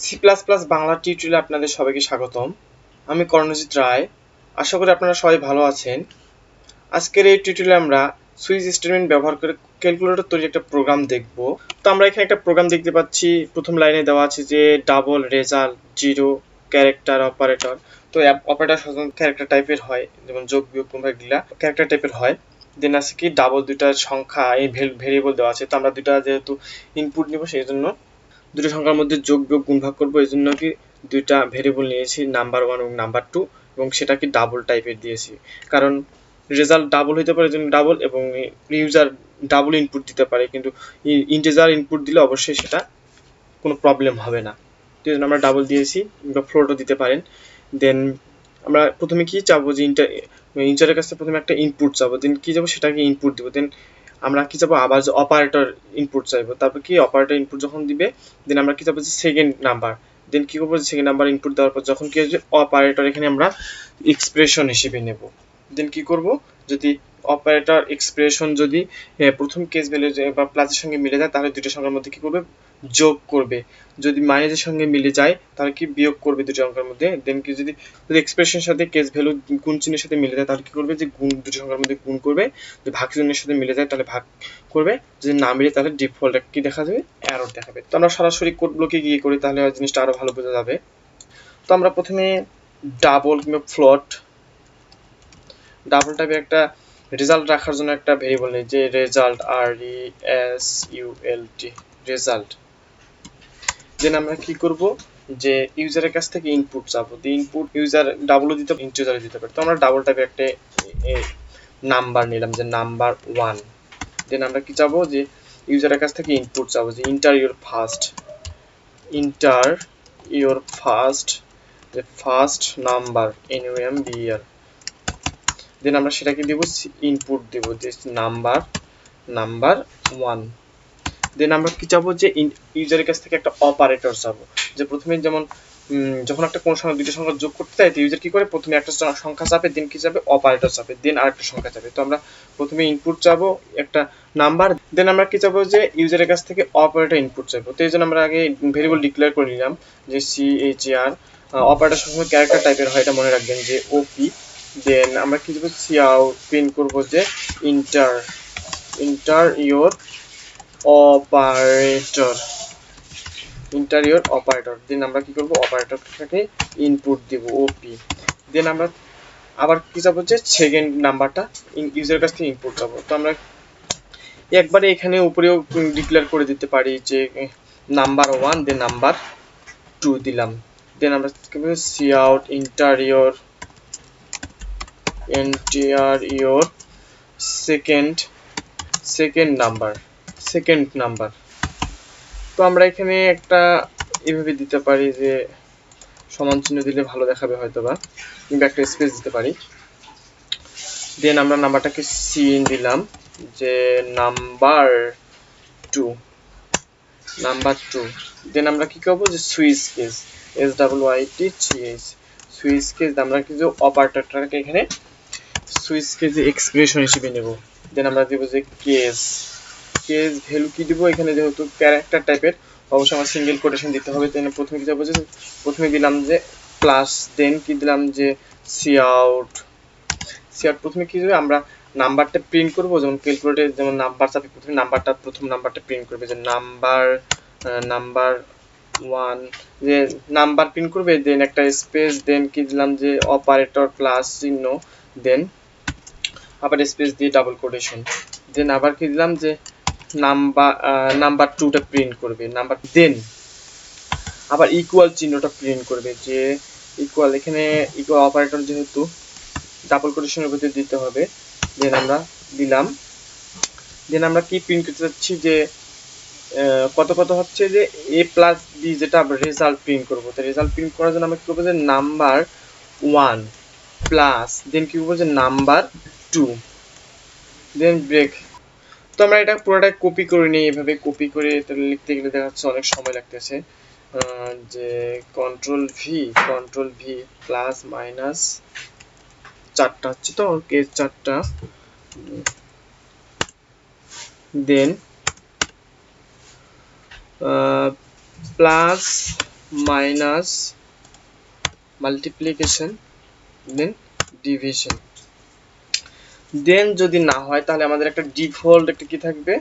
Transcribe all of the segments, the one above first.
C plus plus Bangla টিউটোরিয়ালে আপনাদের সবাইকে স্বাগতম। আমি কর্ণজিৎ রায়। আশা করি আপনারা সবাই ভালো আছেন। আজকের এই টিউটোরিয়ালে আমরা সুইচ স্টেটমেন্ট ব্যবহার করে ক্যালকুলেটর তৈরি একটা প্রোগ্রাম দেখব। তো আমরা এখানে একটা প্রোগ্রাম দেখতে পাচ্ছি। প্রথম লাইনে দেওয়া আছে যে double result zero character operator. তো অপারেটর সাধারণত ক্যারেক্টার টাইপের হয়, যেমন যোগ বিয়োগ গুণ ভাগ এগুলা ক্যারেক্টার টাইপের হয়। দেন আছে কি ডাবল দুইটার সংখ্যা এই ভেরিয়েবল দেওয়া আছে। তো আমরা দুইটা যেহেতু ইনপুট নিব সেই জন্য দুটো সংখ্যার মধ্যে যোগ বিয়োগ গুণ ভাগ করবো, এই জন্য কি দুইটা ভেরিয়েবল নিয়েছি, নাম্বার 1 এবং নাম্বার 2, এবং সেটা কি ডাবল টাইপের দিয়েছি, কারণ রেজাল্ট ডাবল হতে পারে, জন্য ডাবল, এবং ইউজার ডাবল ইনপুট দিতে পারে, কিন্তু ইন্টিজার ইনপুট দিলে অবশ্যই সেটা কোনো প্রবলেম হবে না। তো এই জন্য আমরা ডাবল দিয়েছি, বা ফ্লোটও দিতে পারেন। দেন আমরা প্রথমে কি চাবো যে ইন্টারের কাছে প্রথমে একটা ইনপুট চাবো, দেন কি যাবো সেটাকে ইনপুট দিব, দেন আমরা কি চাবো আবার যে অপারেটর ইনপুট চাইবো, তারপর কি অপারেটর ইনপুট যখন দিবে দেন আমরা কি চাবো যে সেকেন্ড নাম্বার, দেন কি করবো সেকেন্ড নাম্বার ইনপুট দেওয়ার পর যখন কি আসবে অপারেটর এখানে আমরা এক্সপ্রেশন হিসেবে নেব। দেন কি করব, যদি অপারেটর এক্সপ্রেশন যদি প্রথম কেস ভ্যালু বা প্লাসের সঙ্গে মিলে যায় তাহলে দুটো সংখ্যার মধ্যে কি করবে যোগ করবে, যদি মাইনাসের সঙ্গে মিলে যায় তাহলে কি বিয়োগ করবে দুটো সংখ্যার মধ্যে। দেন কি যদি এক্সপ্রেশনের সাথে কেস ভ্যালু গুণ চিহ্নের সাথে মিলে যায় তাহলে কি করবে যে গুণ দুটো সংখ্যার মধ্যে গুণ করবে, যদি ভাগ চিহ্নের সাথে মিলে যায় তাহলে ভাগ করবে, যদি না মিলে তাহলে ডিফল্ট কি দেখা যাবে এরর দেখাবে। তো আমরা সরাসরি কোডগুলোকে গিয়ে করি, তাহলে জিনিসটা আরো ভালো বোঝা যাবে। তো আমরা প্রথমে ডাবল কিংবা ফ্লোট ডাবল টাইপের একটা রেজাল্ট রাখার জন্য একটা ভেরিয়েবল নেই, যে রেজাল্ট RESULT রেজাল্ট। দেন আমরা কি করব যে ইউজারের কাছ থেকে ইনপুট চাবো, দি ইনপুট ইউজার ডাবলও দিতে ইন্টিজারে দিতে পারে। তো আমরা ডাবল টাইপের একটা নাম্বার নিলাম, যে নাম্বার 1। দেন আমরা কি চাবো যে ইউজারের কাছ থেকে ইনপুট চাবো, যে inter your first number NUMBR। দেন আমরা সেটাকে দিব ইনপুট দেব যে নাম্বার 1। দেন আমরা কি চাবো যে ইউজারের কাছ থেকে একটা অপারেটর চাবো, যে প্রথমে যেমন যখন একটা কোন সংখ্যা দুটো সংখ্যা যোগ করতে চাই, ইউজার কি করে প্রথমে একটা সংখ্যা চাপে, দেন কি চাপে অপারেটর চাপে, দেন আরেকটা সংখ্যা চাপে। তো আমরা প্রথমে ইনপুট চাবো একটা নাম্বার, দেন আমরা কি চাবো যে ইউজারের কাছ থেকে অপারেটর ইনপুট চাইবো। তো এই জন্য আমরা আগে ভেরিয়েবল ডিক্লেয়ার করে নিলাম যে CHAR। অপারেটর সবসময় ক্যারেক্টার টাইপের হয়, এটা মনে রাখবেন যে OP। দেন আমরা কি দেবো কাউট প্রিন্ট করবো যে ইন্টার ইওর অপারেটর। দেন আমরা কি করবো অপারেটরটাকে ইনপুট দিব OP। দেন আমরা আবার কি চাবো যে সেকেন্ড নাম্বারটা ইউজারের কাছ থেকে ইনপুট চাবো। তো আমরা একবারে এখানে উপরেও ডিক্লেয়ার করে দিতে পারি যে নাম্বার 1 দেন নাম্বার 2 দিলাম। দেন আমরা কি বলবো cout inter your second number. তো আমরা এখানে একটা এভাবে দিতে পারি যে সমান চিহ্ন দিলে ভালো দেখাবে হয়তো, বা কিংবা একটা স্পেস দিতে পারি। দেন আমরা নাম্বারটাকে সিন দিলাম, যে নাম্বার 2। দেন আমরা কি করবো যে switch case SWITCH switch case, আমরা কিছু অপারেটরটাকে এখানে সুইচ কেস এক্সপ্রেশন হিসেবে নেব। দেন আমরা দেব যে কেস ভ্যালু কি দিব, এখানে যেহেতু ক্যারেক্টার টাইপের অবশ্যই আমার সিঙ্গেল কোটেশন দিতে হবে। তাই প্রথমে কি যাবো যে প্রথমে দিলাম যে প্লাস, দেন কি দিলাম যে কাউট প্রথমে কি হবে আমরা নাম্বারটা প্রিন্ট করব, যেমন ক্যালকুলেটরে যেমন নাম্বার চাপে প্রথমে প্রথম নাম্বারটা প্রিন্ট করবে, যে নাম্বার 1, যে নাম্বার প্রিন্ট করবে, দেন একটা স্পেস, দেন কি দিলাম যে অপারেটর প্লাস চিহ্ন, দেন আবার স্পেস দিয়ে ডাবল কোটেশন, দেন আবার কি দিলাম যে নাম্বার 2টা প্রিন্ট করবে, দেন আবার ইকুয়াল চিহ্নটা প্রিন্ট করবে, যে ইকুয়াল, এখানে ইকুয়াল অপারেটর যেহেতু ডাবল কোটেশনের ভিতরে দিতে হবে। দেন আমরা দিলাম, দেন আমরা কি প্রিন্ট করতে যাচ্ছি যে কত হচ্ছে যে A প্লাস B, যেটা রেজাল্ট প্রিন্ট করবো। তো রেজাল্ট প্রিন্ট করার জন্য আমরা কি করবো যে নাম্বার 1 প্লাস, দেন কি করবো যে নাম্বার 2, দেন ব্রেক। তো আমরা এটা পুরোটাই কপি করে নিই, এভাবে কপি করে লিখতে গেলে দেখা যাচ্ছে অনেক সময় লাগতেছে, যে কন্ট্রোল ভি প্লাস মাইনাস 4টা হচ্ছে, তো কেস 4টা, দেন প্লাস মাইনাস মাল্টিপ্লিকেশন দেন ডিভিশন। দেন যদি না হয় তাহলে আমাদের একটা ডিফল্ট একটা কি থাকবে,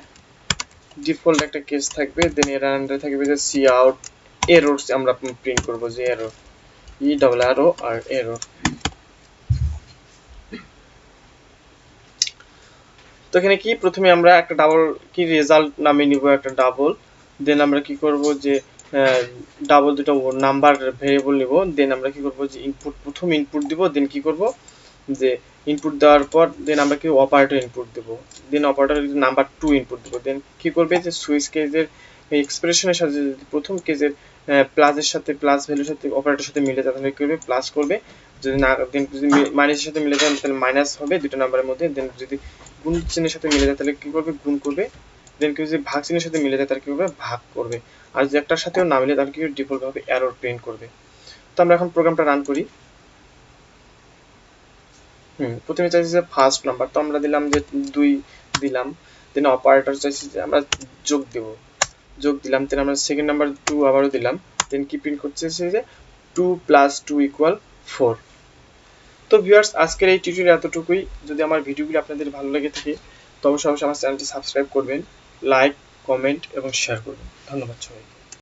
ডিফল্ট একটা কেস থাকবে। দেন এর আন্ডারে থাকবে যে সি আউট এরর, আমরা প্রিন্ট করব যে এরর, ই ডাবল আর ও আর এরর। তো এখানে কি প্রথমে আমরা একটা ডাবল কি রেজাল্ট নামে নিব একটা ডাবল। দেন আমরা কি করব যে ডাবল দুটো নাম্বার ভেরিয়েবল নিব। দেন আমরা কি করব যে ইনপুট, প্রথম ইনপুট দিব। দেন কি করব যে ইনপুট দেওয়ার পর দেন আমরা কি অপারেটর ইনপুট দেব। দেন অপারেটর নাম্বার 2 ইনপুট দেব। দেন কি করবে যে সুইচ কেজের এক্সপ্রেশনের সাথে যদি প্রথম কেজের প্লাসের সাথে প্লাস ভ্যালুর সাথে অপারেটরের সাথে মিলে যায় তাহলে কি করবে প্লাস করবে, যদি না দেন যদি মাইনাসের সাথে মিলে যায় তাহলে মাইনাস হবে দুটো নাম্বারের মধ্যে। দেন যদি গুণ চিহ্নের সাথে মিলে যায় তাহলে কি করবে গুণ করবে। দেন কি যদি ভাগ চিহ্নের সাথে মিলে যায় তাহলে কি করবে ভাগ করবে। আর যদি একটার সাথেও না মিলে তাহলে কি ডিফল্ট ভাবে এরর প্রিন্ট করবে। তো আমরা এখন প্রোগ্রামটা রান করি। প্রথমে চাইছি যে ফার্স্ট নাম্বার, তো আমরা দিলাম যে 2 দিলাম। দেন অপারেটর চাইছি যে আমরা যোগ দিলাম। দেন আমরা সেকেন্ড নাম্বার 2 আবারও দিলাম। দেন কি প্রিন্ট করছে যে 2 + 2 = 4। তো ভিউয়ার্স, আজকের এই টিউটোরিয়াল এতটুকুই। যদি আমার ভিডিওগুলো আপনাদের ভালো লেগে থাকে তো অবশ্যই আমার চ্যানেলটি সাবস্ক্রাইব করবেন, লাইক, কমেন্ট এবং শেয়ার করবেন। ধন্যবাদ সবাইকে।